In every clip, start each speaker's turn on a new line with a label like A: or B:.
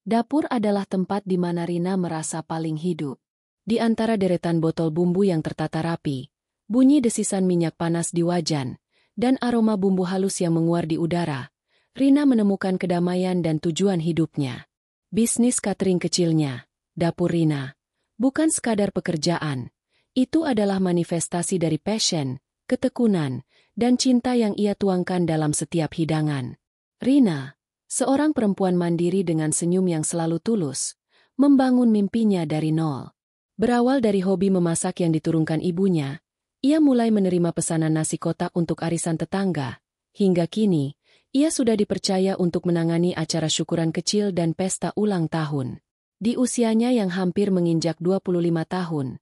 A: Dapur adalah tempat di mana Rina merasa paling hidup. Di antara deretan botol bumbu yang tertata rapi, bunyi desisan minyak panas di wajan, dan aroma bumbu halus yang menguar di udara, Rina menemukan kedamaian dan tujuan hidupnya. Bisnis catering kecilnya, dapur Rina, bukan sekadar pekerjaan. Itu adalah manifestasi dari passion, ketekunan, dan cinta yang ia tuangkan dalam setiap hidangan. Rina, seorang perempuan mandiri dengan senyum yang selalu tulus, membangun mimpinya dari nol. Berawal dari hobi memasak yang diturunkan ibunya, ia mulai menerima pesanan nasi kotak untuk arisan tetangga. Hingga kini, ia sudah dipercaya untuk menangani acara syukuran kecil dan pesta ulang tahun. Di usianya yang hampir menginjak 25 tahun,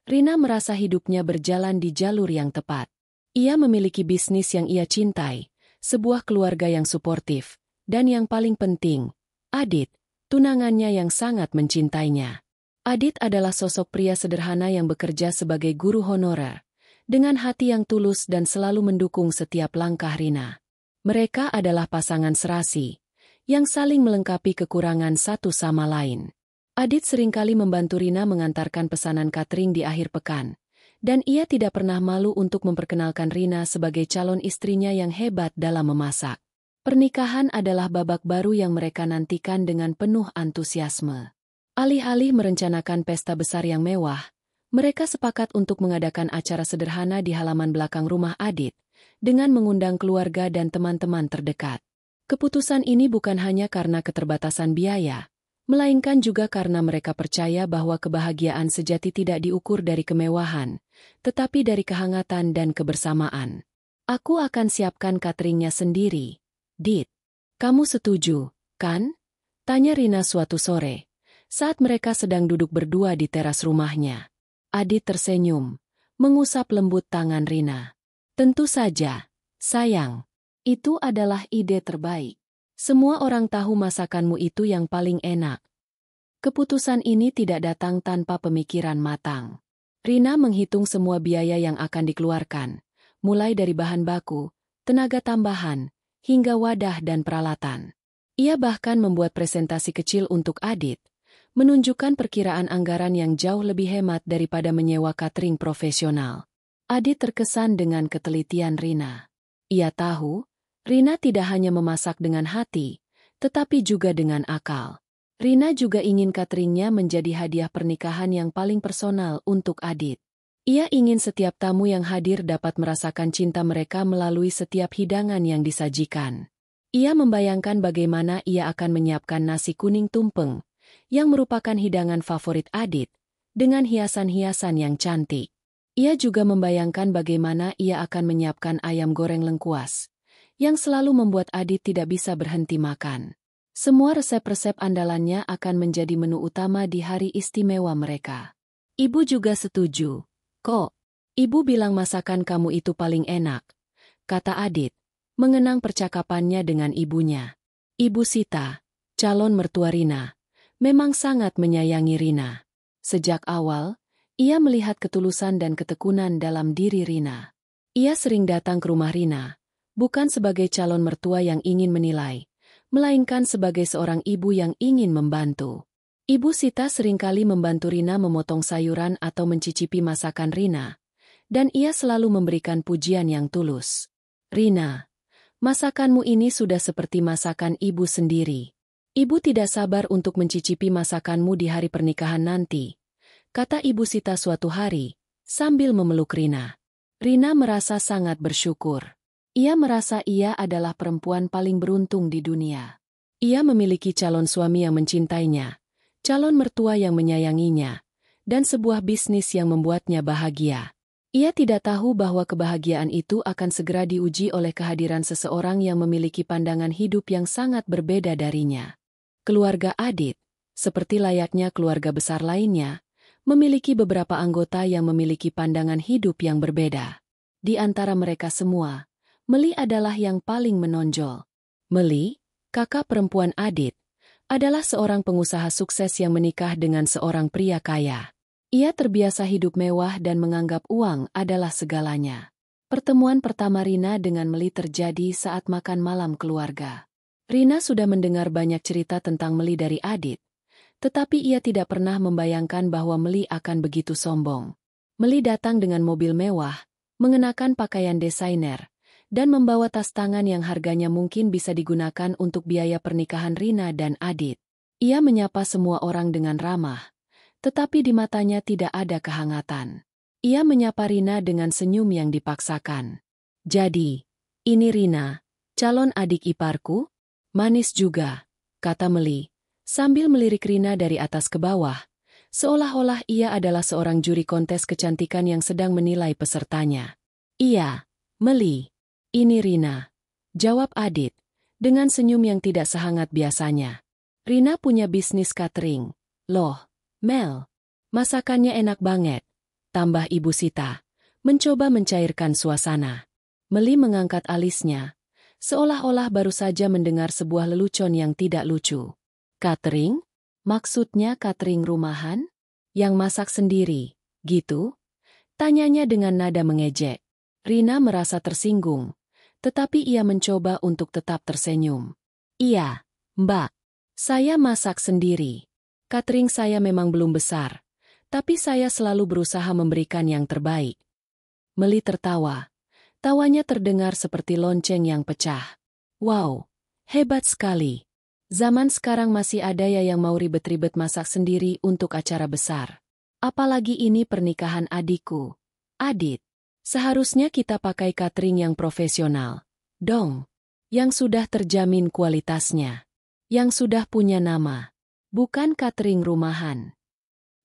A: Rina merasa hidupnya berjalan di jalur yang tepat. Ia memiliki bisnis yang ia cintai, sebuah keluarga yang suportif, dan yang paling penting, Adit, tunangannya yang sangat mencintainya. Adit adalah sosok pria sederhana yang bekerja sebagai guru honorer, dengan hati yang tulus dan selalu mendukung setiap langkah Rina. Mereka adalah pasangan serasi, yang saling melengkapi kekurangan satu sama lain. Adit seringkali membantu Rina mengantarkan pesanan catering di akhir pekan, dan ia tidak pernah malu untuk memperkenalkan Rina sebagai calon istrinya yang hebat dalam memasak. Pernikahan adalah babak baru yang mereka nantikan dengan penuh antusiasme. Alih-alih merencanakan pesta besar yang mewah, mereka sepakat untuk mengadakan acara sederhana di halaman belakang rumah Adit, dengan mengundang keluarga dan teman-teman terdekat. Keputusan ini bukan hanya karena keterbatasan biaya, melainkan juga karena mereka percaya bahwa kebahagiaan sejati tidak diukur dari kemewahan, tetapi dari kehangatan dan kebersamaan. Aku akan siapkan cateringnya sendiri, Dit. Kamu setuju, kan? Tanya Rina suatu sore, saat mereka sedang duduk berdua di teras rumahnya. Adit tersenyum, mengusap lembut tangan Rina. Tentu saja, sayang. Itu adalah ide terbaik. Semua orang tahu masakanmu itu yang paling enak. Keputusan ini tidak datang tanpa pemikiran matang. Rina menghitung semua biaya yang akan dikeluarkan, mulai dari bahan baku, tenaga tambahan, hingga wadah dan peralatan. Ia bahkan membuat presentasi kecil untuk Adit, menunjukkan perkiraan anggaran yang jauh lebih hemat daripada menyewa catering profesional. Adit terkesan dengan ketelitian Rina. Ia tahu, Rina tidak hanya memasak dengan hati, tetapi juga dengan akal. Rina juga ingin cateringnya menjadi hadiah pernikahan yang paling personal untuk Adit. Ia ingin setiap tamu yang hadir dapat merasakan cinta mereka melalui setiap hidangan yang disajikan. Ia membayangkan bagaimana ia akan menyiapkan nasi kuning tumpeng, yang merupakan hidangan favorit Adit, dengan hiasan-hiasan yang cantik. Ia juga membayangkan bagaimana ia akan menyiapkan ayam goreng lengkuas, yang selalu membuat Adit tidak bisa berhenti makan. Semua resep-resep andalannya akan menjadi menu utama di hari istimewa mereka. Ibu juga setuju. Kok, ibu bilang masakan kamu itu paling enak, kata Adit, mengenang percakapannya dengan ibunya. Ibu Sita, calon mertua Rina, memang sangat menyayangi Rina. Sejak awal, ia melihat ketulusan dan ketekunan dalam diri Rina. Ia sering datang ke rumah Rina, bukan sebagai calon mertua yang ingin menilai, melainkan sebagai seorang ibu yang ingin membantu. Ibu Sita seringkali membantu Rina memotong sayuran atau mencicipi masakan Rina, dan ia selalu memberikan pujian yang tulus. Rina, masakanmu ini sudah seperti masakan ibu sendiri. Ibu tidak sabar untuk mencicipi masakanmu di hari pernikahan nanti, kata Ibu Sita suatu hari, sambil memeluk Rina. Rina merasa sangat bersyukur. Ia merasa ia adalah perempuan paling beruntung di dunia. Ia memiliki calon suami yang mencintainya, calon mertua yang menyayanginya, dan sebuah bisnis yang membuatnya bahagia. Ia tidak tahu bahwa kebahagiaan itu akan segera diuji oleh kehadiran seseorang yang memiliki pandangan hidup yang sangat berbeda darinya. Keluarga Adit, seperti layaknya keluarga besar lainnya, memiliki beberapa anggota yang memiliki pandangan hidup yang berbeda. Di antara mereka semua, Meli adalah yang paling menonjol. Meli, kakak perempuan Adit, adalah seorang pengusaha sukses yang menikah dengan seorang pria kaya. Ia terbiasa hidup mewah dan menganggap uang adalah segalanya. Pertemuan pertama Rina dengan Meli terjadi saat makan malam keluarga. Rina sudah mendengar banyak cerita tentang Meli dari Adit, tetapi ia tidak pernah membayangkan bahwa Meli akan begitu sombong. Meli datang dengan mobil mewah, mengenakan pakaian desainer, dan membawa tas tangan yang harganya mungkin bisa digunakan untuk biaya pernikahan Rina dan Adit. Ia menyapa semua orang dengan ramah, tetapi di matanya tidak ada kehangatan. Ia menyapa Rina dengan senyum yang dipaksakan. "Jadi, ini Rina, calon adik iparku?" "Manis juga," kata Meli, sambil melirik Rina dari atas ke bawah, seolah-olah ia adalah seorang juri kontes kecantikan yang sedang menilai pesertanya. "Iya, Meli. Ini Rina," jawab Adit, dengan senyum yang tidak sehangat biasanya. "Rina punya bisnis catering." "Loh, Mel, masakannya enak banget," tambah Ibu Sita, mencoba mencairkan suasana. Meli mengangkat alisnya, seolah-olah baru saja mendengar sebuah lelucon yang tidak lucu. "Catering? Maksudnya catering rumahan? Yang masak sendiri, gitu?" tanyanya dengan nada mengejek. Rina merasa tersinggung, tetapi ia mencoba untuk tetap tersenyum. "Iya, Mbak. Saya masak sendiri. Catering saya memang belum besar, tapi saya selalu berusaha memberikan yang terbaik." Meli tertawa. Tawanya terdengar seperti lonceng yang pecah. "Wow, hebat sekali. Zaman sekarang masih ada ya yang mau ribet-ribet masak sendiri untuk acara besar. Apalagi ini pernikahan adikku. Adit, seharusnya kita pakai catering yang profesional dong. Yang sudah terjamin kualitasnya. Yang sudah punya nama. Bukan catering rumahan."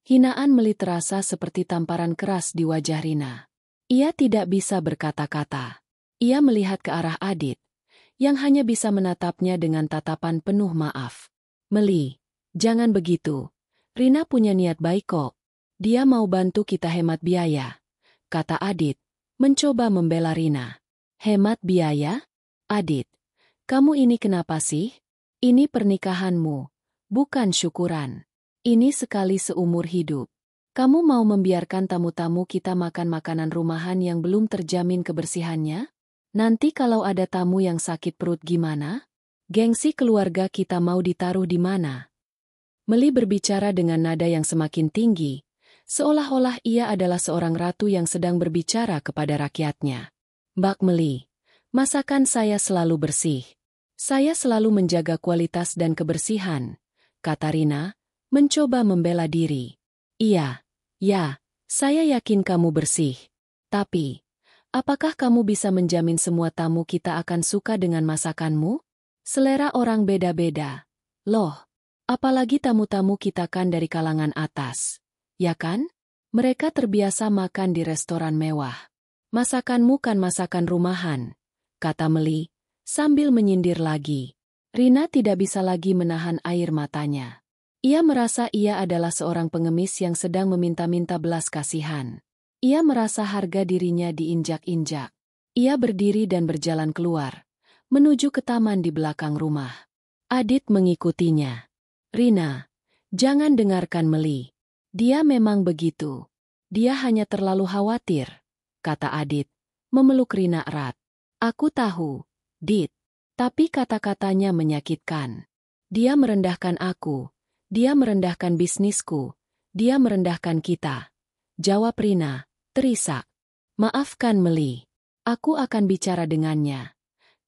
A: Hinaan Meli terasa seperti tamparan keras di wajah Rina. Ia tidak bisa berkata-kata. Ia melihat ke arah Adit, yang hanya bisa menatapnya dengan tatapan penuh maaf. "Meli, jangan begitu. Rina punya niat baik kok. Dia mau bantu kita hemat biaya," kata Adit, mencoba membela Rina. "Hemat biaya? Adit, kamu ini kenapa sih? Ini pernikahanmu, bukan syukuran. Ini sekali seumur hidup. Kamu mau membiarkan tamu-tamu kita makan makanan rumahan yang belum terjamin kebersihannya? Nanti kalau ada tamu yang sakit perut gimana? Gengsi keluarga kita mau ditaruh di mana?" Meli berbicara dengan nada yang semakin tinggi, seolah-olah ia adalah seorang ratu yang sedang berbicara kepada rakyatnya. "Mbak Meli, masakan saya selalu bersih. Saya selalu menjaga kualitas dan kebersihan," kata Rina, mencoba membela diri. "Iya, ya, saya yakin kamu bersih. Tapi, apakah kamu bisa menjamin semua tamu kita akan suka dengan masakanmu? Selera orang beda-beda. Loh, apalagi tamu-tamu kita kan dari kalangan atas. Ya kan? Mereka terbiasa makan di restoran mewah. Masakanmu kan masakan rumahan," kata Meli, sambil menyindir lagi. Rina tidak bisa lagi menahan air matanya. Ia merasa ia adalah seorang pengemis yang sedang meminta-minta belas kasihan. Ia merasa harga dirinya diinjak-injak. Ia berdiri dan berjalan keluar, menuju ke taman di belakang rumah. Adit mengikutinya. "Rina, jangan dengarkan Meli. Dia memang begitu. Dia hanya terlalu khawatir," kata Adit, memeluk Rina erat. "Aku tahu, Dit. Tapi kata-katanya menyakitkan. Dia merendahkan aku. Dia merendahkan bisnisku. Dia merendahkan kita," jawab Rina, terisak. "Maafkan Meli. Aku akan bicara dengannya,"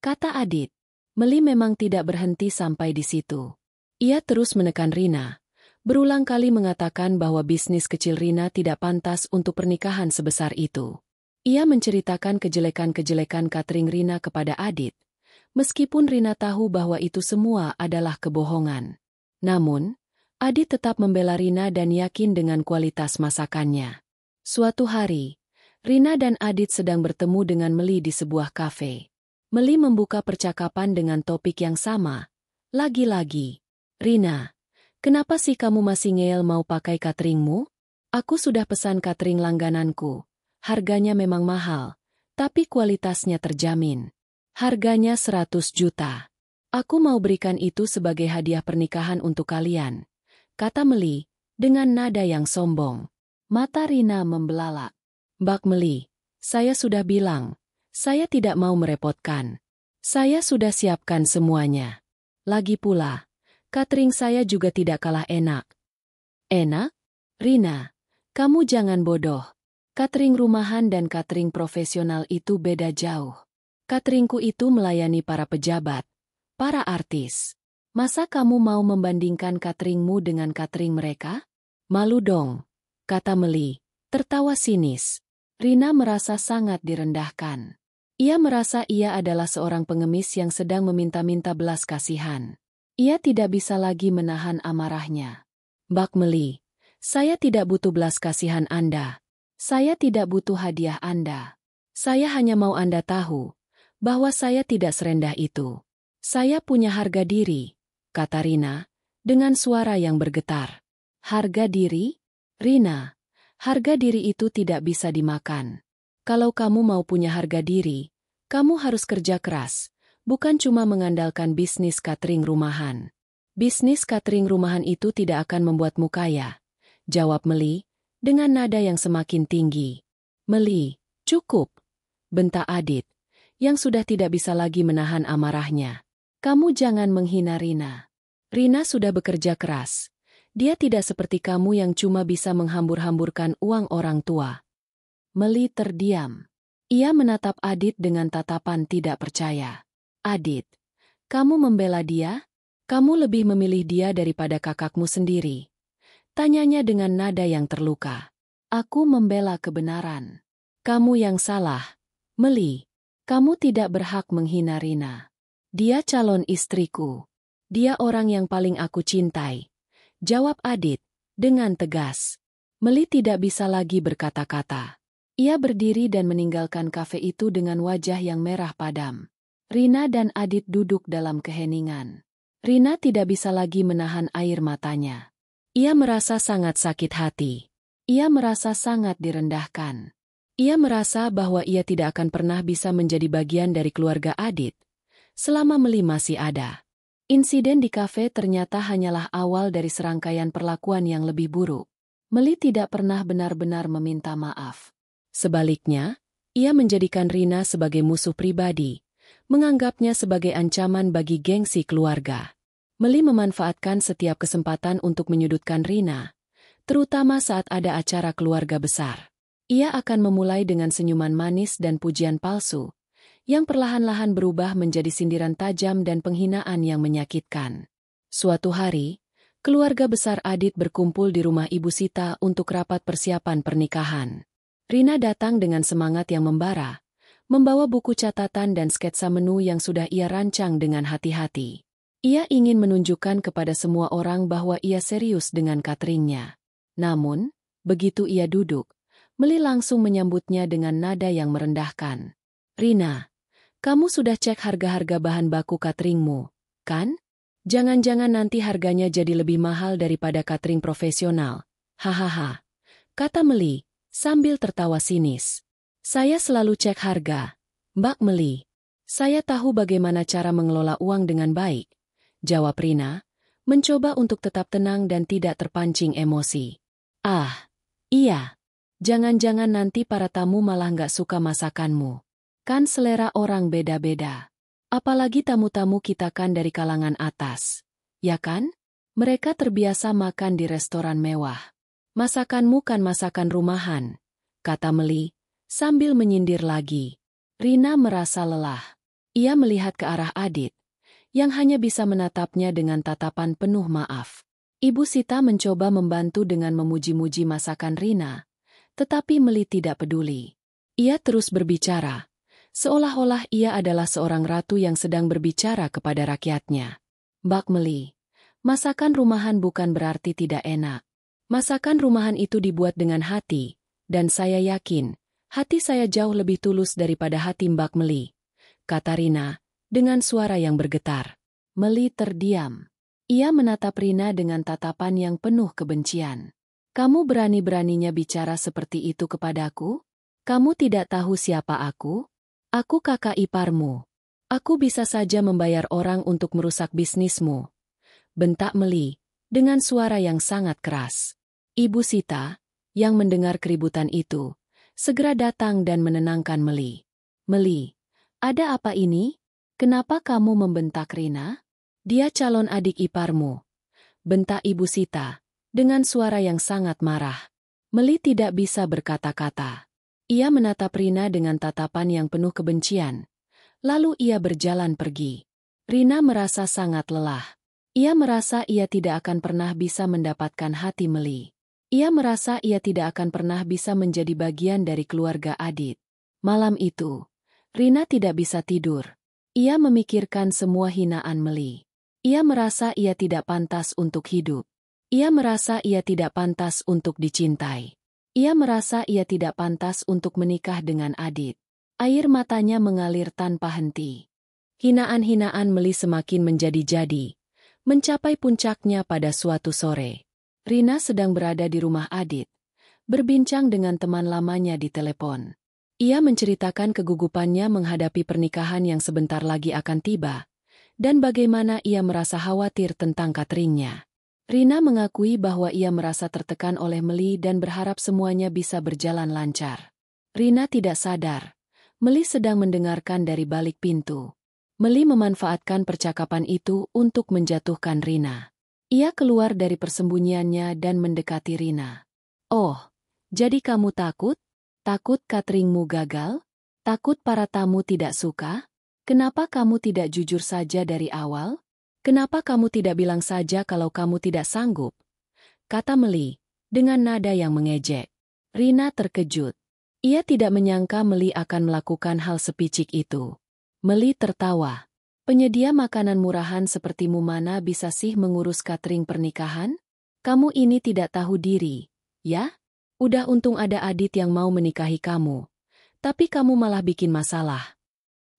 A: kata Adit. Meli memang tidak berhenti sampai di situ. Ia terus menekan Rina, berulang kali mengatakan bahwa bisnis kecil Rina tidak pantas untuk pernikahan sebesar itu. Ia menceritakan kejelekan-kejelekan catering Rina kepada Adit, meskipun Rina tahu bahwa itu semua adalah kebohongan. Namun, Adit tetap membela Rina dan yakin dengan kualitas masakannya. Suatu hari, Rina dan Adit sedang bertemu dengan Meli di sebuah kafe. Meli membuka percakapan dengan topik yang sama. Lagi-lagi, "Rina, kenapa sih kamu masih ngeyel mau pakai cateringmu? Aku sudah pesan catering langgananku. Harganya memang mahal, tapi kualitasnya terjamin. Harganya 100 juta. Aku mau berikan itu sebagai hadiah pernikahan untuk kalian," kata Meli, dengan nada yang sombong. Mata Rina membelalak. "Mbak Meli, saya sudah bilang, saya tidak mau merepotkan. Saya sudah siapkan semuanya." Lagi pula, catering saya juga tidak kalah enak. Enak? Rina, kamu jangan bodoh. Catering rumahan dan catering profesional itu beda jauh. Cateringku itu melayani para pejabat, para artis. Masa kamu mau membandingkan cateringmu dengan catering mereka? Malu dong, kata Meli, tertawa sinis. Rina merasa sangat direndahkan. Ia merasa ia adalah seorang pengemis yang sedang meminta-minta belas kasihan. Ia tidak bisa lagi menahan amarahnya. Mbak Meli, saya tidak butuh belas kasihan Anda. Saya tidak butuh hadiah Anda. Saya hanya mau Anda tahu bahwa saya tidak serendah itu. Saya punya harga diri, kata Rina, dengan suara yang bergetar. Harga diri? Rina, harga diri itu tidak bisa dimakan. Kalau kamu mau punya harga diri, kamu harus kerja keras, bukan cuma mengandalkan bisnis catering rumahan. Bisnis catering rumahan itu tidak akan membuatmu kaya, jawab Meli, dengan nada yang semakin tinggi. Meli, cukup, bentak Adit, yang sudah tidak bisa lagi menahan amarahnya. Kamu jangan menghina Rina. Rina sudah bekerja keras. Dia tidak seperti kamu yang cuma bisa menghambur-hamburkan uang orang tua. Meli terdiam. Ia menatap Adit dengan tatapan tidak percaya. Adit, kamu membela dia? Kamu lebih memilih dia daripada kakakmu sendiri. Tanyanya dengan nada yang terluka. Aku membela kebenaran. Kamu yang salah. Meli, kamu tidak berhak menghina Rina. Dia calon istriku. Dia orang yang paling aku cintai. Jawab Adit, dengan tegas. Meli tidak bisa lagi berkata-kata. Ia berdiri dan meninggalkan kafe itu dengan wajah yang merah padam. Rina dan Adit duduk dalam keheningan. Rina tidak bisa lagi menahan air matanya. Ia merasa sangat sakit hati. Ia merasa sangat direndahkan. Ia merasa bahwa ia tidak akan pernah bisa menjadi bagian dari keluarga Adit selama Meli masih ada. Insiden di kafe ternyata hanyalah awal dari serangkaian perlakuan yang lebih buruk. Meli tidak pernah benar-benar meminta maaf. Sebaliknya, ia menjadikan Rina sebagai musuh pribadi, menganggapnya sebagai ancaman bagi gengsi keluarga. Meli memanfaatkan setiap kesempatan untuk menyudutkan Rina, terutama saat ada acara keluarga besar. Ia akan memulai dengan senyuman manis dan pujian palsu, yang perlahan-lahan berubah menjadi sindiran tajam dan penghinaan yang menyakitkan. Suatu hari, keluarga besar Adit berkumpul di rumah Ibu Sita untuk rapat persiapan pernikahan. Rina datang dengan semangat yang membara, membawa buku catatan dan sketsa menu yang sudah ia rancang dengan hati-hati. Ia ingin menunjukkan kepada semua orang bahwa ia serius dengan cateringnya. Namun, begitu ia duduk, Meli langsung menyambutnya dengan nada yang merendahkan. Rina, kamu sudah cek harga-harga bahan baku cateringmu, kan? Jangan-jangan nanti harganya jadi lebih mahal daripada catering profesional. Hahaha, kata Meli, sambil tertawa sinis. Saya selalu cek harga, Mbak Meli. Saya tahu bagaimana cara mengelola uang dengan baik, jawab Rina, mencoba untuk tetap tenang dan tidak terpancing emosi. Ah, iya. Jangan-jangan nanti para tamu malah nggak suka masakanmu. Kan selera orang beda-beda. Apalagi tamu-tamu kita kan dari kalangan atas. Ya kan? Mereka terbiasa makan di restoran mewah. Masakanmu kan masakan rumahan, kata Meli, sambil menyindir lagi. Rina merasa lelah. Ia melihat ke arah Adit, yang hanya bisa menatapnya dengan tatapan penuh maaf. Ibu Sita mencoba membantu dengan memuji-muji masakan Rina, tetapi Meli tidak peduli. Ia terus berbicara, seolah-olah ia adalah seorang ratu yang sedang berbicara kepada rakyatnya. Mbak Meli, masakan rumahan bukan berarti tidak enak. Masakan rumahan itu dibuat dengan hati, dan saya yakin, hati saya jauh lebih tulus daripada hati Mbak Meli, kata Rina, dengan suara yang bergetar. Meli terdiam. Ia menatap Rina dengan tatapan yang penuh kebencian. Kamu berani-beraninya bicara seperti itu kepadaku? Kamu tidak tahu siapa aku? Aku kakak iparmu. Aku bisa saja membayar orang untuk merusak bisnismu, bentak Meli, dengan suara yang sangat keras. Ibu Sita, yang mendengar keributan itu, segera datang dan menenangkan Meli. Meli, ada apa ini? Kenapa kamu membentak Rina? Dia calon adik iparmu, bentak Ibu Sita, dengan suara yang sangat marah. Meli tidak bisa berkata-kata. Ia menatap Rina dengan tatapan yang penuh kebencian. Lalu ia berjalan pergi. Rina merasa sangat lelah. Ia merasa ia tidak akan pernah bisa mendapatkan hati Meli. Ia merasa ia tidak akan pernah bisa menjadi bagian dari keluarga Adit. Malam itu, Rina tidak bisa tidur. Ia memikirkan semua hinaan Meli. Ia merasa ia tidak pantas untuk hidup. Ia merasa ia tidak pantas untuk dicintai. Ia merasa ia tidak pantas untuk menikah dengan Adit. Air matanya mengalir tanpa henti. Hinaan-hinaan Meli semakin menjadi-jadi, mencapai puncaknya pada suatu sore. Rina sedang berada di rumah Adit, berbincang dengan teman lamanya di telepon. Ia menceritakan kegugupannya menghadapi pernikahan yang sebentar lagi akan tiba, dan bagaimana ia merasa khawatir tentang cateringnya. Rina mengakui bahwa ia merasa tertekan oleh Meli dan berharap semuanya bisa berjalan lancar. Rina tidak sadar, Meli sedang mendengarkan dari balik pintu. Meli memanfaatkan percakapan itu untuk menjatuhkan Rina. Ia keluar dari persembunyiannya dan mendekati Rina. "Oh, jadi kamu takut? Takut cateringmu gagal? Takut para tamu tidak suka? Kenapa kamu tidak jujur saja dari awal? Kenapa kamu tidak bilang saja kalau kamu tidak sanggup?" kata Meli, dengan nada yang mengejek. Rina terkejut. Ia tidak menyangka Meli akan melakukan hal sepicik itu. Meli tertawa. "Penyedia makanan murahan sepertimu mana bisa sih mengurus catering pernikahan? Kamu ini tidak tahu diri, ya? Udah untung ada Adit yang mau menikahi kamu. Tapi kamu malah bikin masalah."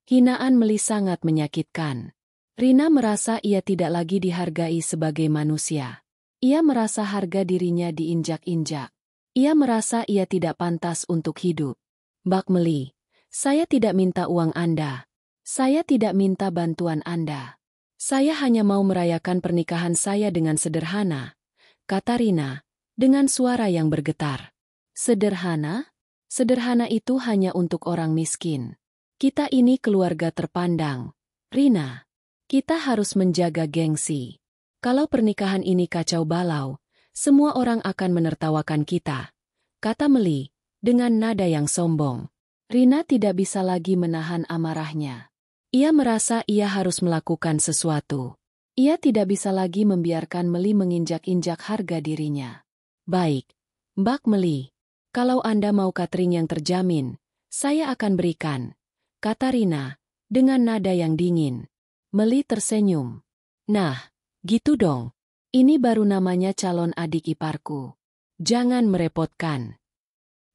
A: Hinaan Meli sangat menyakitkan. Rina merasa ia tidak lagi dihargai sebagai manusia. Ia merasa harga dirinya diinjak-injak. Ia merasa ia tidak pantas untuk hidup. "Mbak Meli, saya tidak minta uang Anda. Saya tidak minta bantuan Anda. Saya hanya mau merayakan pernikahan saya dengan sederhana," kata Rina, dengan suara yang bergetar. "Sederhana? Sederhana itu hanya untuk orang miskin. Kita ini keluarga terpandang. Rina, kita harus menjaga gengsi. Kalau pernikahan ini kacau balau, semua orang akan menertawakan kita," kata Meli, dengan nada yang sombong. Rina tidak bisa lagi menahan amarahnya. Ia merasa ia harus melakukan sesuatu. Ia tidak bisa lagi membiarkan Meli menginjak-injak harga dirinya. "Baik, Mbak Meli, kalau Anda mau catering yang terjamin, saya akan berikan," kata Rina, dengan nada yang dingin. Meli tersenyum. "Nah, gitu dong. Ini baru namanya calon adik iparku. Jangan merepotkan.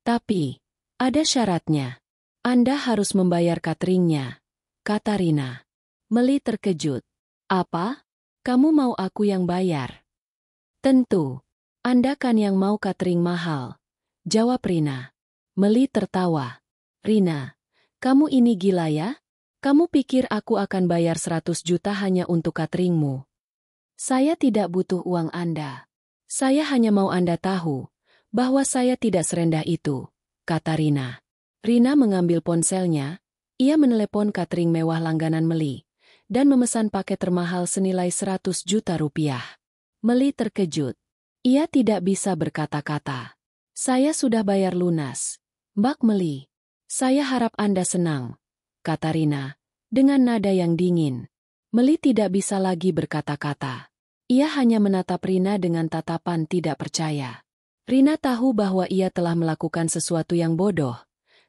A: Tapi, ada syaratnya. Anda harus membayar cateringnya," kata Rina. Meli terkejut. "Apa? Kamu mau aku yang bayar?" "Tentu. Anda kan yang mau catering mahal," jawab Rina. Meli tertawa. "Rina, kamu ini gila ya? Kamu pikir aku akan bayar 100 juta hanya untuk cateringmu? Saya tidak butuh uang Anda. Saya hanya mau Anda tahu bahwa saya tidak serendah itu," kata Rina. Rina mengambil ponselnya. Ia menelepon catering mewah langganan Meli, dan memesan paket termahal senilai 100 juta rupiah. Meli terkejut. Ia tidak bisa berkata-kata. "Saya sudah bayar lunas, Mbak Meli. Saya harap Anda senang," kata Rina, dengan nada yang dingin. Meli tidak bisa lagi berkata-kata. Ia hanya menatap Rina dengan tatapan tidak percaya. Rina tahu bahwa ia telah melakukan sesuatu yang bodoh,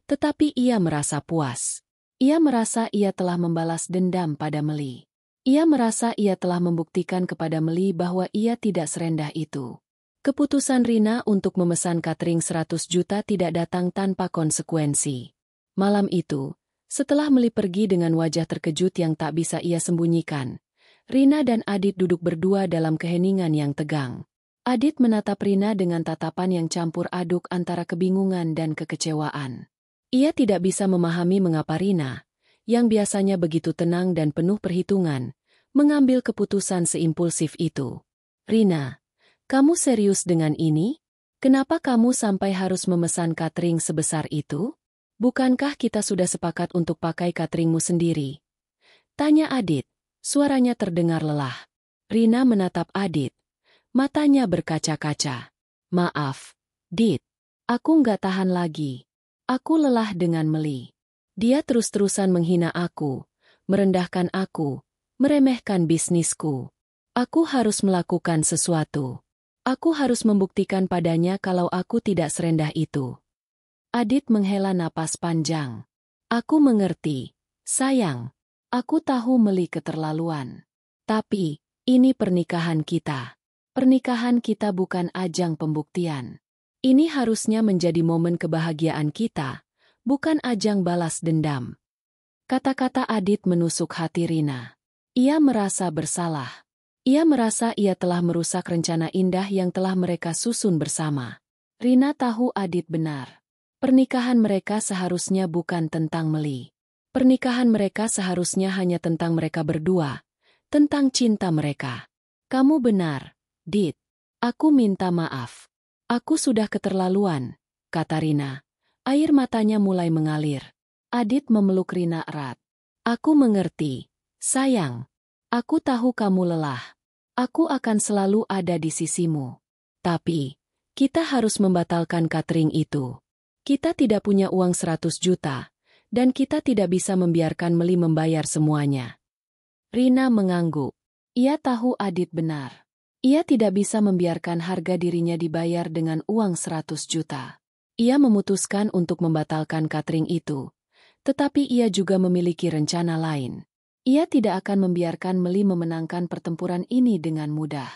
A: tetapi ia merasa puas. Ia merasa ia telah membalas dendam pada Meli. Ia merasa ia telah membuktikan kepada Meli bahwa ia tidak serendah itu. Keputusan Rina untuk memesan catering 100 juta tidak datang tanpa konsekuensi. Malam itu, setelah Meli pergi dengan wajah terkejut yang tak bisa ia sembunyikan, Rina dan Adit duduk berdua dalam keheningan yang tegang. Adit menatap Rina dengan tatapan yang campur aduk antara kebingungan dan kekecewaan. Ia tidak bisa memahami mengapa Rina, yang biasanya begitu tenang dan penuh perhitungan, mengambil keputusan seimpulsif itu. "Rina, kamu serius dengan ini? Kenapa kamu sampai harus memesan catering sebesar itu? Bukankah kita sudah sepakat untuk pakai cateringmu sendiri?" tanya Adit, Suaranya terdengar lelah. Rina menatap Adit. Matanya berkaca-kaca. Maaf, Dit. Aku nggak tahan lagi. Aku lelah dengan Meli. Dia terus-terusan menghina aku, merendahkan aku, meremehkan bisnisku. Aku harus melakukan sesuatu. Aku harus membuktikan padanya kalau aku tidak serendah itu. Adit menghela napas panjang. Aku mengerti. Sayang. Aku tahu Meli keterlaluan. Tapi, ini pernikahan kita. Pernikahan kita bukan ajang pembuktian. Ini harusnya menjadi momen kebahagiaan kita, bukan ajang balas dendam. Kata-kata Adit menusuk hati Rina. Ia merasa bersalah. Ia merasa ia telah merusak rencana indah yang telah mereka susun bersama. Rina tahu Adit benar. Pernikahan mereka seharusnya bukan tentang Meli. Pernikahan mereka seharusnya hanya tentang mereka berdua, tentang cinta mereka. Kamu benar, Dit. Aku minta maaf. Aku sudah keterlaluan, kata Rina. Air matanya mulai mengalir. Adit memeluk Rina erat. Aku mengerti, sayang. Aku tahu kamu lelah. Aku akan selalu ada di sisimu. Tapi, kita harus membatalkan catering itu. Kita tidak punya uang 100 juta, dan kita tidak bisa membiarkan Meli membayar semuanya. Rina mengangguk. Ia tahu Adit benar. Ia tidak bisa membiarkan harga dirinya dibayar dengan uang 100 juta. Ia memutuskan untuk membatalkan catering itu. Tetapi ia juga memiliki rencana lain. Ia tidak akan membiarkan Meli memenangkan pertempuran ini dengan mudah.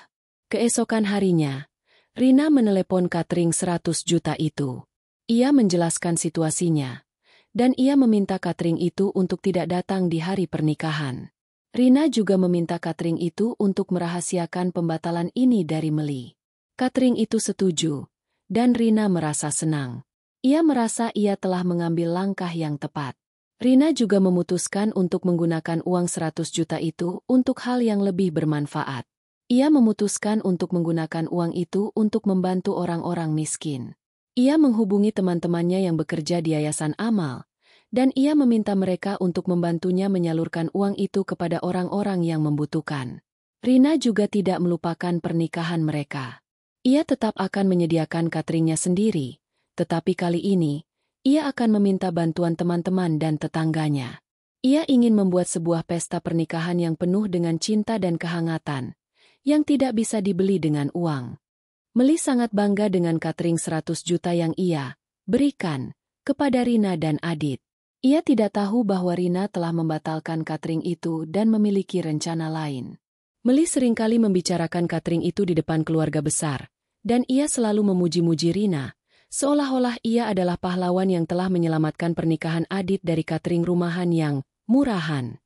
A: Keesokan harinya, Rina menelepon catering 100 juta itu. Ia menjelaskan situasinya, dan ia meminta catering itu untuk tidak datang di hari pernikahan. Rina juga meminta catering itu untuk merahasiakan pembatalan ini dari Meli. Catering itu setuju, dan Rina merasa senang. Ia merasa ia telah mengambil langkah yang tepat. Rina juga memutuskan untuk menggunakan uang 100 juta itu untuk hal yang lebih bermanfaat. Ia memutuskan untuk menggunakan uang itu untuk membantu orang-orang miskin. Ia menghubungi teman-temannya yang bekerja di Yayasan Amal, dan ia meminta mereka untuk membantunya menyalurkan uang itu kepada orang-orang yang membutuhkan. Rina juga tidak melupakan pernikahan mereka. Ia tetap akan menyediakan cateringnya sendiri, tetapi kali ini, ia akan meminta bantuan teman-teman dan tetangganya. Ia ingin membuat sebuah pesta pernikahan yang penuh dengan cinta dan kehangatan, yang tidak bisa dibeli dengan uang. Meli sangat bangga dengan catering 100 juta yang ia berikan kepada Rina dan Adit. Ia tidak tahu bahwa Rina telah membatalkan catering itu dan memiliki rencana lain. Meli seringkali membicarakan catering itu di depan keluarga besar, dan ia selalu memuji-muji Rina, seolah-olah ia adalah pahlawan yang telah menyelamatkan pernikahan Adit dari catering rumahan yang murahan.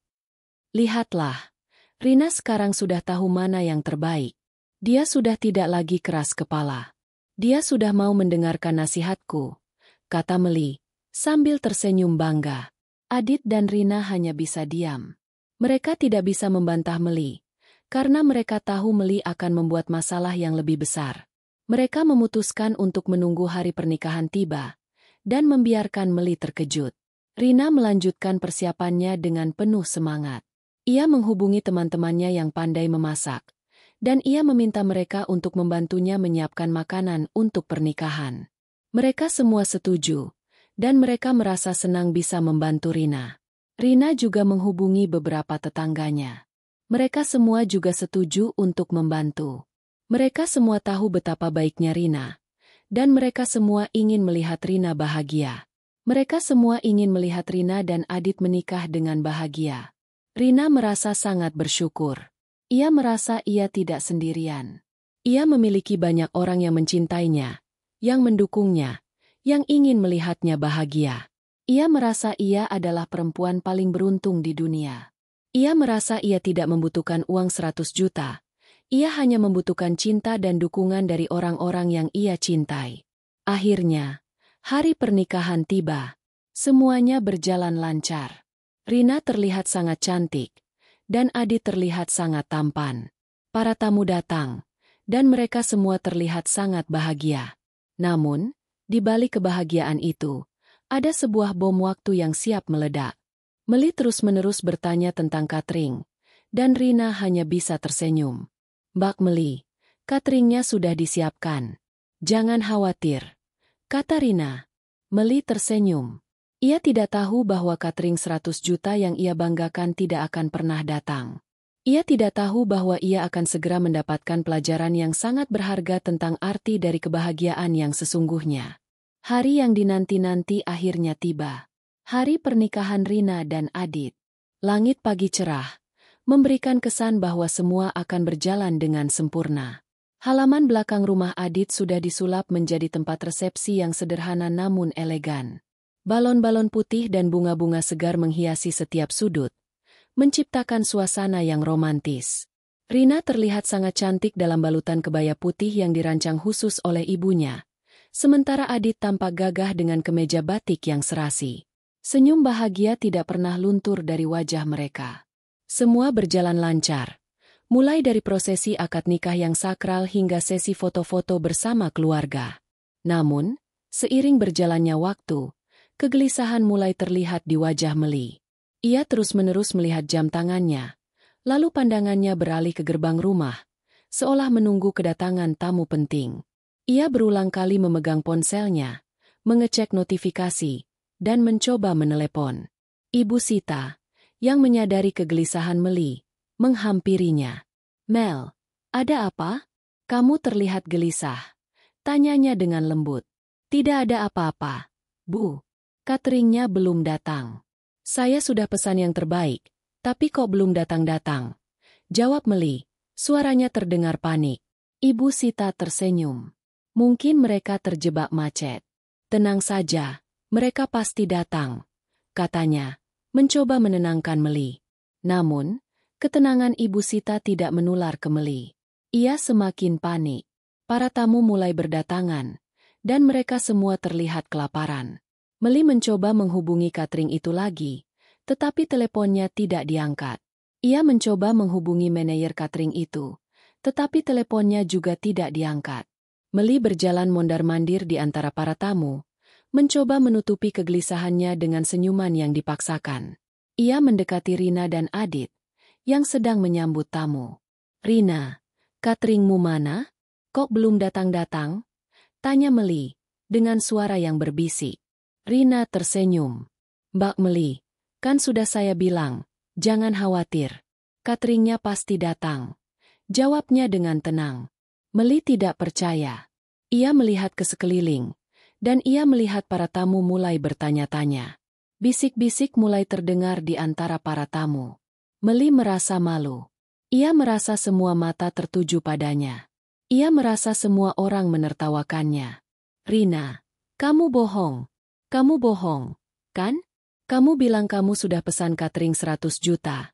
A: Lihatlah, Rina sekarang sudah tahu mana yang terbaik. Dia sudah tidak lagi keras kepala. Dia sudah mau mendengarkan nasihatku, kata Meli, sambil tersenyum bangga. Adit dan Rina hanya bisa diam. Mereka tidak bisa membantah Meli, karena mereka tahu Meli akan membuat masalah yang lebih besar. Mereka memutuskan untuk menunggu hari pernikahan tiba, dan membiarkan Meli terkejut. Rina melanjutkan persiapannya dengan penuh semangat. Ia menghubungi teman-temannya yang pandai memasak, dan ia meminta mereka untuk membantunya menyiapkan makanan untuk pernikahan. Mereka semua setuju, dan mereka merasa senang bisa membantu Rina. Rina juga menghubungi beberapa tetangganya. Mereka semua juga setuju untuk membantu. Mereka semua tahu betapa baiknya Rina, dan mereka semua ingin melihat Rina bahagia. Mereka semua ingin melihat Rina dan Adit menikah dengan bahagia. Rina merasa sangat bersyukur. Ia merasa ia tidak sendirian. Ia memiliki banyak orang yang mencintainya, yang mendukungnya, yang ingin melihatnya bahagia. Ia merasa ia adalah perempuan paling beruntung di dunia. Ia merasa ia tidak membutuhkan uang 100 juta. Ia hanya membutuhkan cinta dan dukungan dari orang-orang yang ia cintai. Akhirnya, hari pernikahan tiba. Semuanya berjalan lancar. Rina terlihat sangat cantik, dan Adit terlihat sangat tampan. Para tamu datang, dan mereka semua terlihat sangat bahagia. Namun, di balik kebahagiaan itu, ada sebuah bom waktu yang siap meledak. Meli terus-menerus bertanya tentang catering, Dan Rina hanya bisa tersenyum. Mbak Meli, cateringnya sudah disiapkan. Jangan khawatir, kata Rina. Meli tersenyum. Ia tidak tahu bahwa catering 100 juta yang ia banggakan tidak akan pernah datang. Ia tidak tahu bahwa ia akan segera mendapatkan pelajaran yang sangat berharga tentang arti dari kebahagiaan yang sesungguhnya. Hari yang dinanti-nanti akhirnya tiba. Hari pernikahan Rina dan Adit. Langit pagi cerah, memberikan kesan bahwa semua akan berjalan dengan sempurna. Halaman belakang rumah Adit sudah disulap menjadi tempat resepsi yang sederhana namun elegan. Balon-balon putih dan bunga-bunga segar menghiasi setiap sudut, menciptakan suasana yang romantis. Rina terlihat sangat cantik dalam balutan kebaya putih yang dirancang khusus oleh ibunya, sementara Adit tampak gagah dengan kemeja batik yang serasi. Senyum bahagia tidak pernah luntur dari wajah mereka. Semua berjalan lancar. Mulai dari prosesi akad nikah yang sakral hingga sesi foto-foto bersama keluarga. Namun, seiring berjalannya waktu, kegelisahan mulai terlihat di wajah Meli. Ia terus-menerus melihat jam tangannya, lalu pandangannya beralih ke gerbang rumah, seolah menunggu kedatangan tamu penting. Ia berulang kali memegang ponselnya, mengecek notifikasi, dan mencoba menelepon. Ibu Sita, yang menyadari kegelisahan Meli, menghampirinya. Mel, ada apa? Kamu terlihat gelisah. Tanyanya dengan lembut. Tidak ada apa-apa, Bu. Cateringnya belum datang. Saya sudah pesan yang terbaik, tapi kok belum datang-datang? Jawab Meli, suaranya terdengar panik. Ibu Sita tersenyum. Mungkin mereka terjebak macet. Tenang saja, mereka pasti datang, katanya, mencoba menenangkan Meli. Namun, ketenangan Ibu Sita tidak menular ke Meli. Ia semakin panik. Para tamu mulai berdatangan, dan mereka semua terlihat kelaparan. Meli mencoba menghubungi catering itu lagi, tetapi teleponnya tidak diangkat. Ia mencoba menghubungi manajer catering itu, tetapi teleponnya juga tidak diangkat. Meli berjalan mondar-mandir di antara para tamu, mencoba menutupi kegelisahannya dengan senyuman yang dipaksakan. Ia mendekati Rina dan Adit, yang sedang menyambut tamu. Rina, cateringmu mana? Kok belum datang-datang? Tanya Meli, dengan suara yang berbisik. Rina tersenyum. Mbak Meli, kan sudah saya bilang, jangan khawatir. Cateringnya pasti datang. Jawabnya dengan tenang. Meli tidak percaya. Ia melihat ke sekeliling, dan ia melihat para tamu mulai bertanya-tanya. Bisik-bisik mulai terdengar di antara para tamu. Meli merasa malu. Ia merasa semua mata tertuju padanya. Ia merasa semua orang menertawakannya. Rina, kamu bohong. Kamu bohong, kan? Kamu bilang kamu sudah pesan catering 100 juta.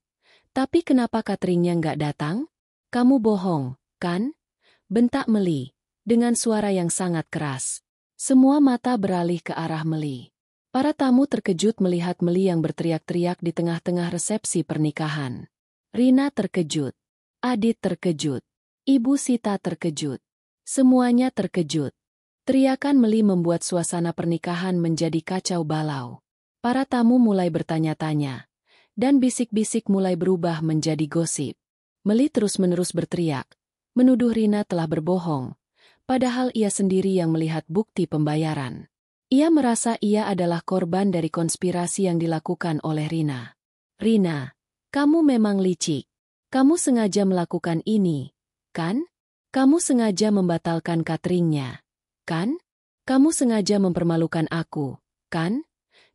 A: Tapi kenapa cateringnya nggak datang? Kamu bohong, kan? Bentak Meli, dengan suara yang sangat keras. Semua mata beralih ke arah Meli. Para tamu terkejut melihat Meli yang berteriak-teriak di tengah-tengah resepsi pernikahan. Rina terkejut. Adit terkejut. Ibu Sita terkejut. Semuanya terkejut. Teriakan Meli membuat suasana pernikahan menjadi kacau balau. Para tamu mulai bertanya-tanya, dan bisik-bisik mulai berubah menjadi gosip. Meli terus-menerus berteriak, menuduh Rina telah berbohong, padahal ia sendiri yang melihat bukti pembayaran. Ia merasa ia adalah korban dari konspirasi yang dilakukan oleh Rina. Rina, kamu memang licik. Kamu sengaja melakukan ini, kan? Kamu sengaja membatalkan cateringnya, kan? Kamu sengaja mempermalukan aku, kan?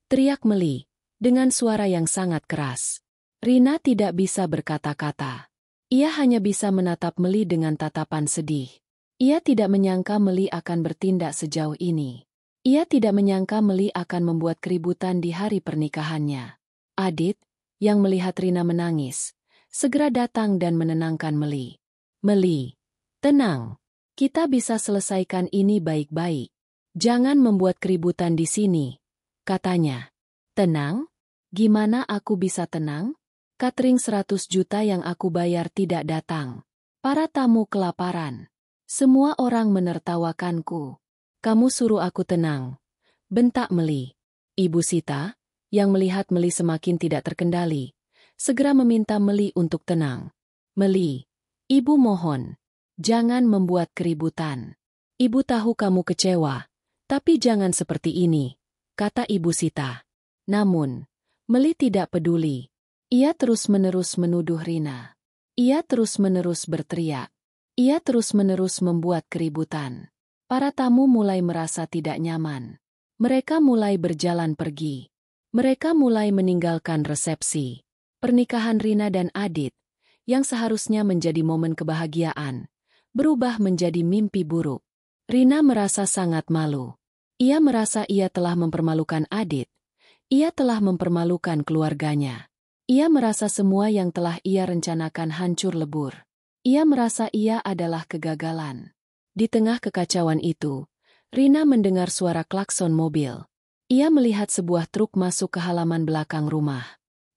A: Teriak Meli, dengan suara yang sangat keras. Rina tidak bisa berkata-kata. Ia hanya bisa menatap Meli dengan tatapan sedih. Ia tidak menyangka Meli akan bertindak sejauh ini. Ia tidak menyangka Meli akan membuat keributan di hari pernikahannya. Adit, yang melihat Rina menangis, segera datang dan menenangkan Meli. Meli, tenang. Kita bisa selesaikan ini baik-baik. Jangan membuat keributan di sini, katanya. Tenang? Gimana aku bisa tenang? Catering 100 juta yang aku bayar tidak datang. Para tamu kelaparan. Semua orang menertawakanku. Kamu suruh aku tenang. Bentak Meli. Ibu Sita, yang melihat Meli semakin tidak terkendali, segera meminta Meli untuk tenang. "Meli, Ibu mohon, jangan membuat keributan. Ibu tahu kamu kecewa, tapi jangan seperti ini," kata Ibu Sita. Namun, Meli tidak peduli. Ia terus-menerus menuduh Rina. Ia terus-menerus berteriak. Ia terus-menerus membuat keributan. Para tamu mulai merasa tidak nyaman. Mereka mulai berjalan pergi. Mereka mulai meninggalkan resepsi. Pernikahan Rina dan Adit, yang seharusnya menjadi momen kebahagiaan, berubah menjadi mimpi buruk. Rina merasa sangat malu. Ia merasa ia telah mempermalukan Adit. Ia telah mempermalukan keluarganya. Ia merasa semua yang telah ia rencanakan hancur lebur. Ia merasa ia adalah kegagalan. Di tengah kekacauan itu, Rina mendengar suara klakson mobil. Ia melihat sebuah truk masuk ke halaman belakang rumah.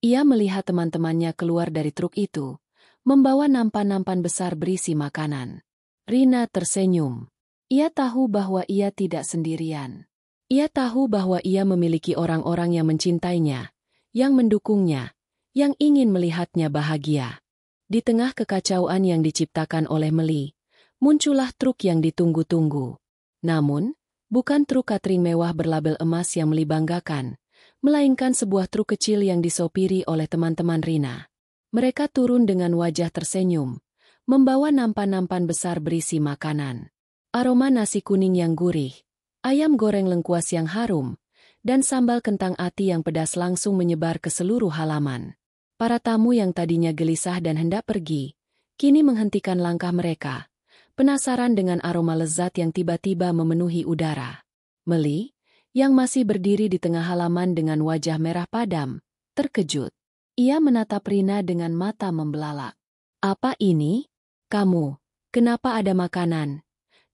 A: Ia melihat teman-temannya keluar dari truk itu, membawa nampan-nampan besar berisi makanan. Rina tersenyum. Ia tahu bahwa ia tidak sendirian. Ia tahu bahwa ia memiliki orang-orang yang mencintainya, yang mendukungnya, yang ingin melihatnya bahagia. Di tengah kekacauan yang diciptakan oleh Meli, muncullah truk yang ditunggu-tunggu. Namun, bukan truk catering mewah berlabel emas yang Meli banggakan, melainkan sebuah truk kecil yang disopiri oleh teman-teman Rina. Mereka turun dengan wajah tersenyum, membawa nampan-nampan besar berisi makanan. Aroma nasi kuning yang gurih, ayam goreng lengkuas yang harum, dan sambal kentang ati yang pedas langsung menyebar ke seluruh halaman. Para tamu yang tadinya gelisah dan hendak pergi, kini menghentikan langkah mereka, penasaran dengan aroma lezat yang tiba-tiba memenuhi udara. Meli, yang masih berdiri di tengah halaman dengan wajah merah padam, terkejut. Ia menatap Rina dengan mata membelalak. "Apa ini? Kamu, kenapa ada makanan?"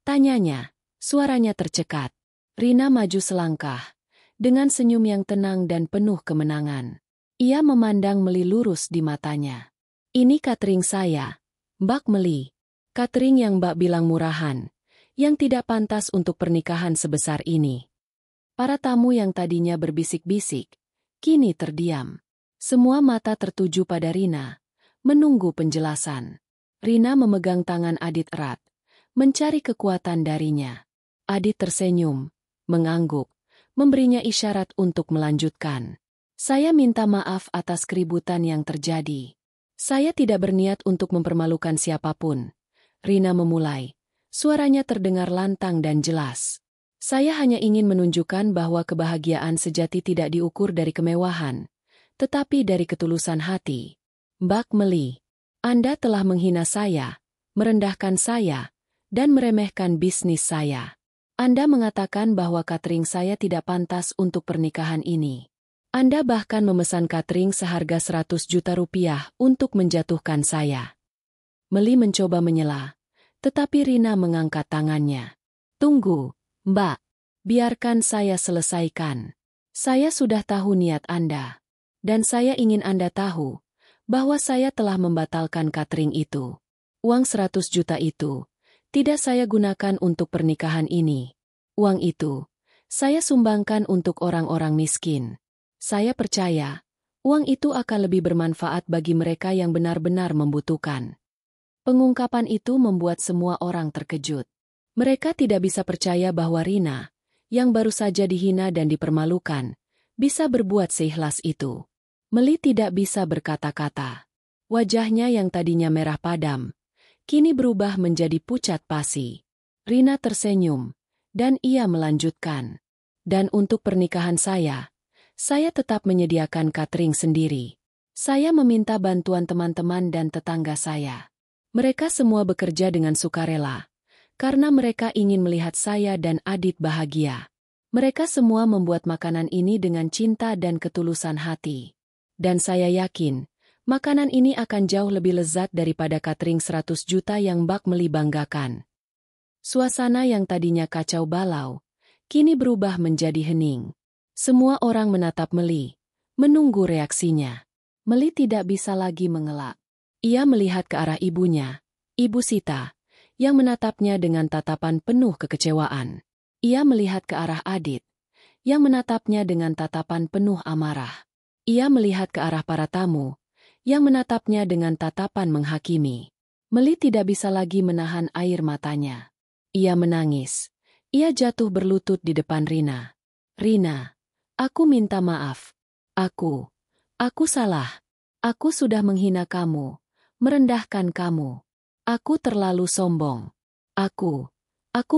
A: tanyanya, suaranya tercekat. Rina maju selangkah, dengan senyum yang tenang dan penuh kemenangan. Ia memandang Meli lurus di matanya. "Ini catering saya, Mbak Meli. Catering yang Mbak bilang murahan, yang tidak pantas untuk pernikahan sebesar ini." Para tamu yang tadinya berbisik-bisik, kini terdiam. Semua mata tertuju pada Rina, menunggu penjelasan. Rina memegang tangan Adit erat, mencari kekuatan darinya. Adit tersenyum, mengangguk, memberinya isyarat untuk melanjutkan. "Saya minta maaf atas keributan yang terjadi. Saya tidak berniat untuk mempermalukan siapapun." Rina memulai. Suaranya terdengar lantang dan jelas. "Saya hanya ingin menunjukkan bahwa kebahagiaan sejati tidak diukur dari kemewahan, tetapi dari ketulusan hati. Mbak Meli, Anda telah menghina saya, merendahkan saya, dan meremehkan bisnis saya. Anda mengatakan bahwa catering saya tidak pantas untuk pernikahan ini. Anda bahkan memesan catering seharga 100 juta rupiah untuk menjatuhkan saya." Meli mencoba menyela, tetapi Rina mengangkat tangannya. "Tunggu, Mbak. Biarkan saya selesaikan. Saya sudah tahu niat Anda. Dan saya ingin Anda tahu bahwa saya telah membatalkan catering itu. Uang 100 juta itu tidak saya gunakan untuk pernikahan ini. Uang itu saya sumbangkan untuk orang-orang miskin. Saya percaya uang itu akan lebih bermanfaat bagi mereka yang benar-benar membutuhkan." Pengungkapan itu membuat semua orang terkejut. Mereka tidak bisa percaya bahwa Rina, yang baru saja dihina dan dipermalukan, bisa berbuat seikhlas itu. Meli tidak bisa berkata-kata. Wajahnya yang tadinya merah padam, kini berubah menjadi pucat pasi. Rina tersenyum, dan ia melanjutkan. "Dan untuk pernikahan saya tetap menyediakan catering sendiri. Saya meminta bantuan teman-teman dan tetangga saya. Mereka semua bekerja dengan sukarela, karena mereka ingin melihat saya dan Adit bahagia. Mereka semua membuat makanan ini dengan cinta dan ketulusan hati. Dan saya yakin, makanan ini akan jauh lebih lezat daripada catering 100 juta yang Mbak Meli banggakan." Suasana yang tadinya kacau balau, kini berubah menjadi hening. Semua orang menatap Meli, menunggu reaksinya. Meli tidak bisa lagi mengelak. Ia melihat ke arah ibunya, Ibu Sita, yang menatapnya dengan tatapan penuh kekecewaan. Ia melihat ke arah Adit, yang menatapnya dengan tatapan penuh amarah. Ia melihat ke arah para tamu, yang menatapnya dengan tatapan menghakimi. Meli tidak bisa lagi menahan air matanya. Ia menangis. Ia jatuh berlutut di depan Rina. Rina, aku minta maaf. Aku salah. Aku sudah menghina kamu, merendahkan kamu. Aku terlalu sombong. Aku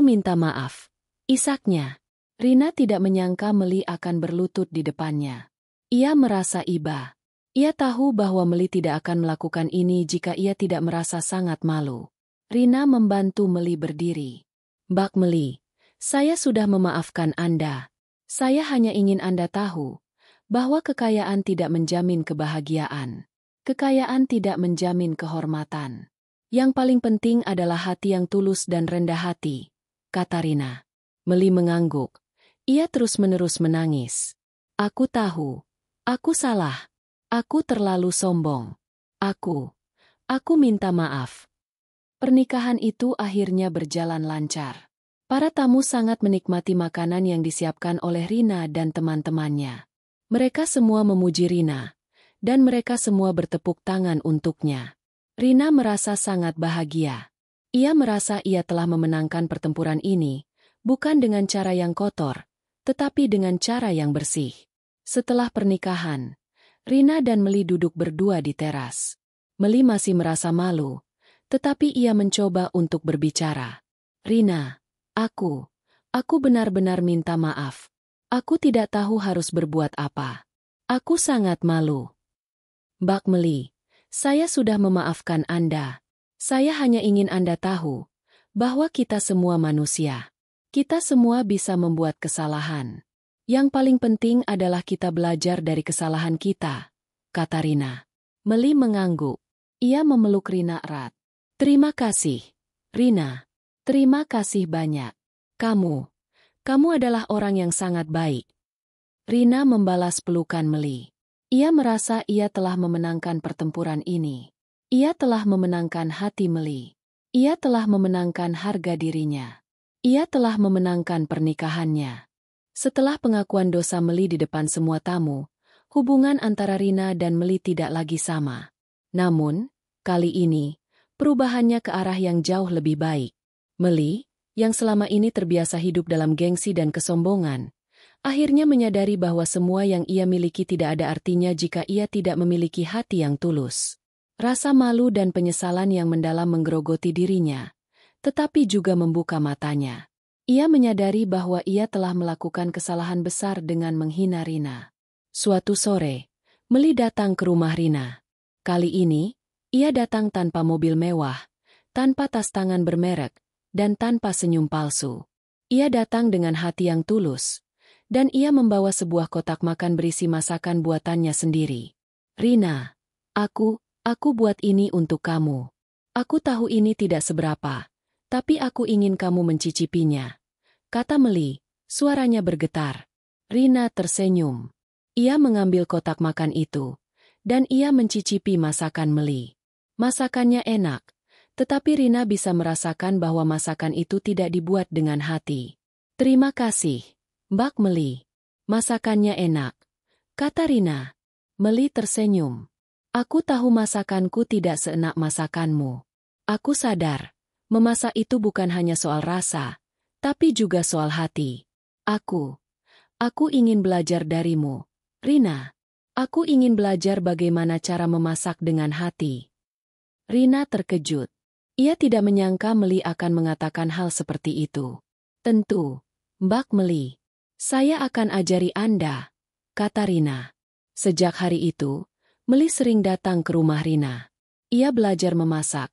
A: minta maaf. Isaknya. Rina tidak menyangka Meli akan berlutut di depannya. Ia merasa iba. Ia tahu bahwa Meli tidak akan melakukan ini jika ia tidak merasa sangat malu. Rina membantu Meli berdiri. Mbak Meli, saya sudah memaafkan Anda. Saya hanya ingin Anda tahu bahwa kekayaan tidak menjamin kebahagiaan. Kekayaan tidak menjamin kehormatan. Yang paling penting adalah hati yang tulus dan rendah hati, kata Rina. Meli mengangguk. Ia terus-menerus menangis. Aku tahu. Aku salah. Aku terlalu sombong. Aku minta maaf. Pernikahan itu akhirnya berjalan lancar. Para tamu sangat menikmati makanan yang disiapkan oleh Rina dan teman-temannya. Mereka semua memuji Rina, dan mereka semua bertepuk tangan untuknya. Rina merasa sangat bahagia. Ia merasa ia telah memenangkan pertempuran ini, bukan dengan cara yang kotor, tetapi dengan cara yang bersih. Setelah pernikahan, Rina dan Meli duduk berdua di teras. Meli masih merasa malu, tetapi ia mencoba untuk berbicara. Rina, aku benar-benar minta maaf. Aku tidak tahu harus berbuat apa. Aku sangat malu. Mbak Meli, saya sudah memaafkan Anda. Saya hanya ingin Anda tahu bahwa kita semua manusia. Kita semua bisa membuat kesalahan. Yang paling penting adalah kita belajar dari kesalahan kita, kata Rina. Meli mengangguk. Ia memeluk Rina erat. Terima kasih, Rina. Terima kasih banyak. Kamu adalah orang yang sangat baik. Rina membalas pelukan Meli. Ia merasa ia telah memenangkan pertempuran ini. Ia telah memenangkan hati Meli. Ia telah memenangkan harga dirinya. Ia telah memenangkan pernikahannya. Setelah pengakuan dosa Meli di depan semua tamu, hubungan antara Rina dan Meli tidak lagi sama. Namun, kali ini, perubahannya ke arah yang jauh lebih baik. Meli, yang selama ini terbiasa hidup dalam gengsi dan kesombongan, akhirnya menyadari bahwa semua yang ia miliki tidak ada artinya jika ia tidak memiliki hati yang tulus. Rasa malu dan penyesalan yang mendalam menggerogoti dirinya, tetapi juga membuka matanya. Ia menyadari bahwa ia telah melakukan kesalahan besar dengan menghina Rina. Suatu sore, Meli datang ke rumah Rina. Kali ini, ia datang tanpa mobil mewah, tanpa tas tangan bermerek, dan tanpa senyum palsu. Ia datang dengan hati yang tulus, dan ia membawa sebuah kotak makan berisi masakan buatannya sendiri. Rina, aku buat ini untuk kamu. Aku tahu ini tidak seberapa, tapi aku ingin kamu mencicipinya, kata Meli, suaranya bergetar. Rina tersenyum. Ia mengambil kotak makan itu, dan ia mencicipi masakan Meli. Masakannya enak, tetapi Rina bisa merasakan bahwa masakan itu tidak dibuat dengan hati. Terima kasih, Mbak Meli. Masakannya enak, kata Rina. Meli tersenyum. Aku tahu masakanku tidak seenak masakanmu. Aku sadar. Memasak itu bukan hanya soal rasa, tapi juga soal hati. Aku ingin belajar darimu, Rina. Aku ingin belajar bagaimana cara memasak dengan hati. Rina terkejut. Ia tidak menyangka Meli akan mengatakan hal seperti itu. Tentu, Mbak Meli. Saya akan ajari Anda, kata Rina. Sejak hari itu, Meli sering datang ke rumah Rina. Ia belajar memasak.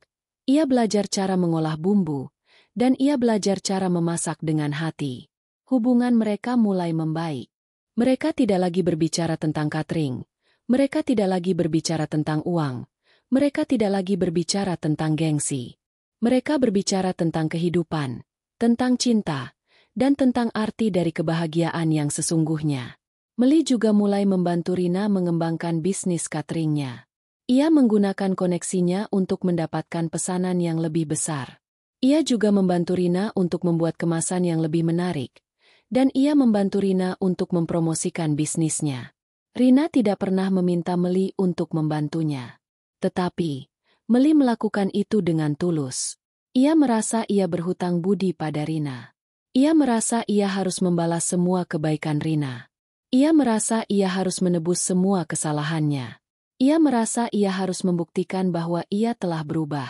A: Ia belajar cara mengolah bumbu, dan ia belajar cara memasak dengan hati. Hubungan mereka mulai membaik. Mereka tidak lagi berbicara tentang catering. Mereka tidak lagi berbicara tentang uang. Mereka tidak lagi berbicara tentang gengsi. Mereka berbicara tentang kehidupan, tentang cinta, dan tentang arti dari kebahagiaan yang sesungguhnya. Meli juga mulai membantu Rina mengembangkan bisnis cateringnya. Ia menggunakan koneksinya untuk mendapatkan pesanan yang lebih besar. Ia juga membantu Rina untuk membuat kemasan yang lebih menarik, dan ia membantu Rina untuk mempromosikan bisnisnya. Rina tidak pernah meminta Meli untuk membantunya. Tetapi, Meli melakukan itu dengan tulus. Ia merasa ia berhutang budi pada Rina. Ia merasa ia harus membalas semua kebaikan Rina. Ia merasa ia harus menebus semua kesalahannya. Ia merasa ia harus membuktikan bahwa ia telah berubah.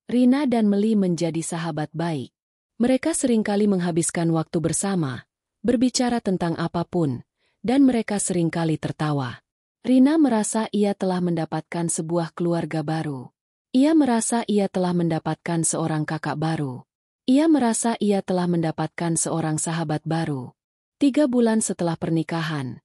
A: Rina dan Meli menjadi sahabat baik. Mereka seringkali menghabiskan waktu bersama, berbicara tentang apapun, dan mereka seringkali tertawa. Rina merasa ia telah mendapatkan sebuah keluarga baru. Ia merasa ia telah mendapatkan seorang kakak baru. Ia merasa ia telah mendapatkan seorang sahabat baru. 3 bulan setelah pernikahan,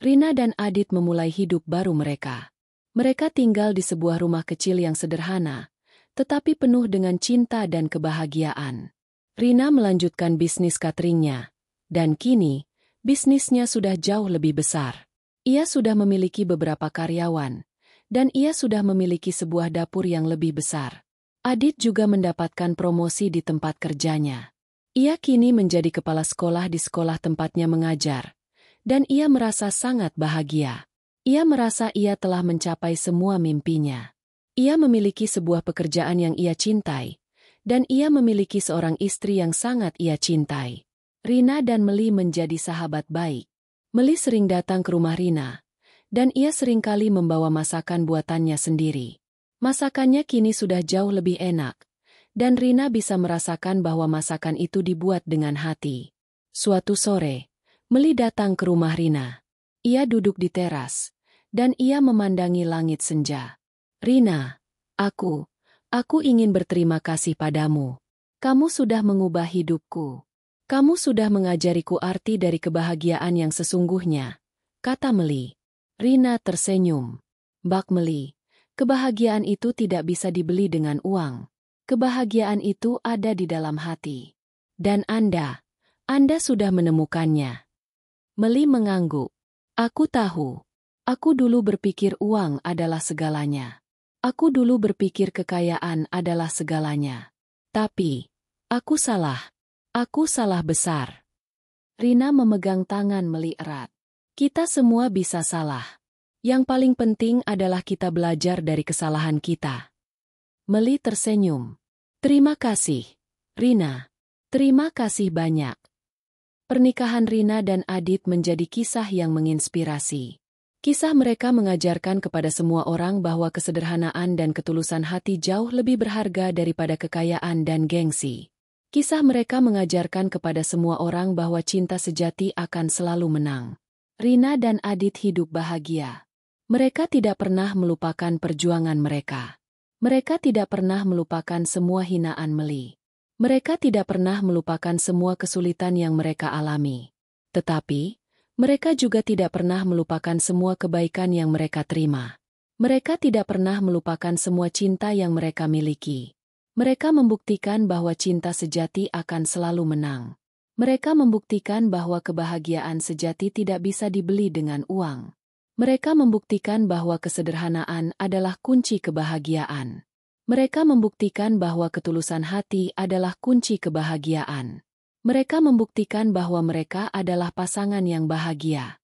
A: Rina dan Adit memulai hidup baru mereka. Mereka tinggal di sebuah rumah kecil yang sederhana, tetapi penuh dengan cinta dan kebahagiaan. Rina melanjutkan bisnis cateringnya, dan kini, bisnisnya sudah jauh lebih besar. Ia sudah memiliki beberapa karyawan, dan ia sudah memiliki sebuah dapur yang lebih besar. Adit juga mendapatkan promosi di tempat kerjanya. Ia kini menjadi kepala sekolah di sekolah tempatnya mengajar, dan ia merasa sangat bahagia. Ia merasa ia telah mencapai semua mimpinya. Ia memiliki sebuah pekerjaan yang ia cintai, dan ia memiliki seorang istri yang sangat ia cintai. Rina dan Meli menjadi sahabat baik. Meli sering datang ke rumah Rina, dan ia seringkali membawa masakan buatannya sendiri. Masakannya kini sudah jauh lebih enak, dan Rina bisa merasakan bahwa masakan itu dibuat dengan hati. Suatu sore, Meli datang ke rumah Rina. Ia duduk di teras, dan ia memandangi langit senja. Rina, aku ingin berterima kasih padamu. Kamu sudah mengubah hidupku. Kamu sudah mengajariku arti dari kebahagiaan yang sesungguhnya, kata Meli. Rina tersenyum. Bak Meli, kebahagiaan itu tidak bisa dibeli dengan uang. Kebahagiaan itu ada di dalam hati. Dan Anda sudah menemukannya. Meli mengangguk. Aku tahu. Aku dulu berpikir uang adalah segalanya. Aku dulu berpikir kekayaan adalah segalanya. Tapi, aku salah. Aku salah besar. Rina memegang tangan Meli erat. Kita semua bisa salah. Yang paling penting adalah kita belajar dari kesalahan kita. Meli tersenyum. Terima kasih, Rina. Terima kasih banyak. Pernikahan Rina dan Adit menjadi kisah yang menginspirasi. Kisah mereka mengajarkan kepada semua orang bahwa kesederhanaan dan ketulusan hati jauh lebih berharga daripada kekayaan dan gengsi. Kisah mereka mengajarkan kepada semua orang bahwa cinta sejati akan selalu menang. Rina dan Adit hidup bahagia. Mereka tidak pernah melupakan perjuangan mereka. Mereka tidak pernah melupakan semua hinaan Meli. Mereka tidak pernah melupakan semua kesulitan yang mereka alami. Tetapi, mereka juga tidak pernah melupakan semua kebaikan yang mereka terima. Mereka tidak pernah melupakan semua cinta yang mereka miliki. Mereka membuktikan bahwa cinta sejati akan selalu menang. Mereka membuktikan bahwa kebahagiaan sejati tidak bisa dibeli dengan uang. Mereka membuktikan bahwa kesederhanaan adalah kunci kebahagiaan. Mereka membuktikan bahwa ketulusan hati adalah kunci kebahagiaan. Mereka membuktikan bahwa mereka adalah pasangan yang bahagia.